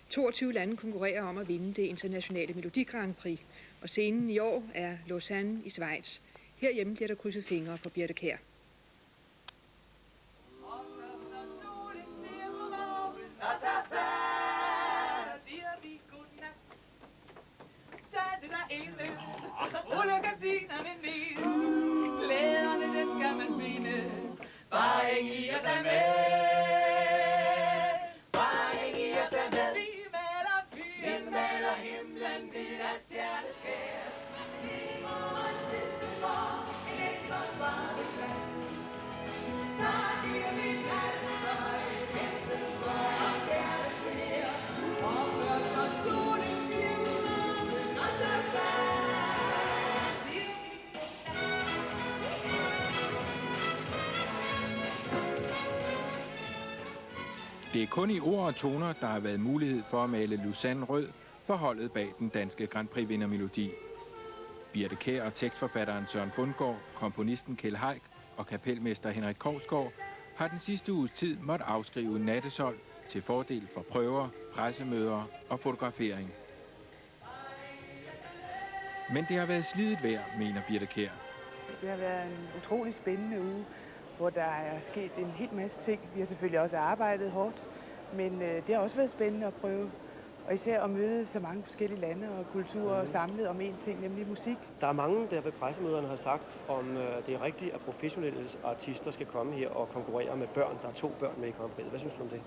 22 lande konkurrerer om at vinde det internationale Melodi Grand Prix, og scenen i år er Lausanne i Schweiz. Herhjemme bliver der krydset fingre for Birthe Kjær. Det er kun i ord og toner, der har været mulighed for at male Lausanne rød for holdet bag den danske Grand Prix-vindermelodi. Birthe Kjær og tekstforfatteren Søren Bundgaard, komponisten Kjeld Haik og kapelmester Henrik Korsgaard har den sidste uges tid måtte afskrive nattesol til fordel for prøver, pressemøder og fotografering. Men det har været slidet vejr, mener Birthe Kjær. Det har været en utrolig spændende uge, hvor der er sket en hel masse ting. Vi har selvfølgelig også arbejdet hårdt, men det har også været spændende at prøve. Og især at møde så mange forskellige lande og kulturer samlet om én ting, nemlig musik. Der er mange, der ved pressemøderne har sagt, om det er rigtigt, at professionelle artister skal komme her og konkurrere med børn. Der er 2 børn med i Grand Prix. Hvad synes du om det?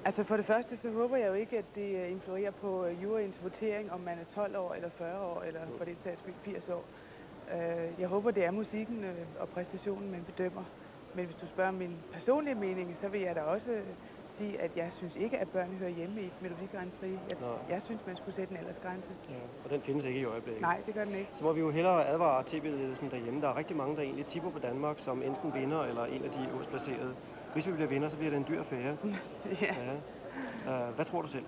Altså for det første, så håber jeg jo ikke, at det influerer på juryens votering, om man er 12 år eller 40 år, eller for det taget skyld 80 år. Jeg håber, det er musikken og præstationen, man bedømmer. Men hvis du spørger om min personlige mening, så vil jeg da også sige, at jeg synes ikke, at børn hører hjemme i et Melodi Grand Prix. Jeg synes, man skulle sætte en aldersgrænse. Ja, og den findes ikke i øjeblikket. Nej, det gør den ikke. Så må vi jo hellere advare tv-ledelsen derhjemme. Der er rigtig mange, der egentlig tipper på Danmark, som enten vinder eller en af de øverst placerede. Hvis vi bliver vinder, så bliver det en dyr affære. Ja. Hvad tror du selv?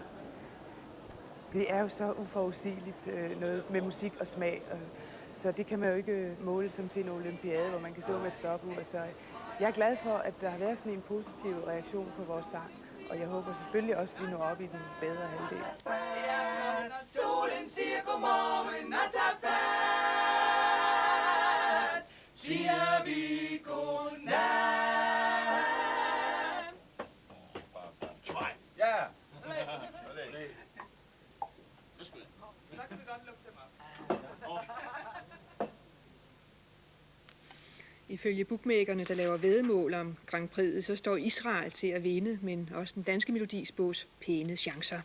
Det er jo så uforudsigeligt noget med musik og smag. Så det kan man jo ikke måle som til en olympiade, hvor man kan stå med et stopur. Så jeg er glad for, at der har været sådan en positiv reaktion på vores sang. Og jeg håber selvfølgelig også, at vi når op i den bedre halvdel. Solen siger godmorgen og tager fat, siger vi godnat. Ja! Så kan vi godt lukke dem op. Ifølge bookmakerne, der laver væddemål om Grand Prix'et, så står Israel til at vinde, men også den danske melodi spås pæne chancer.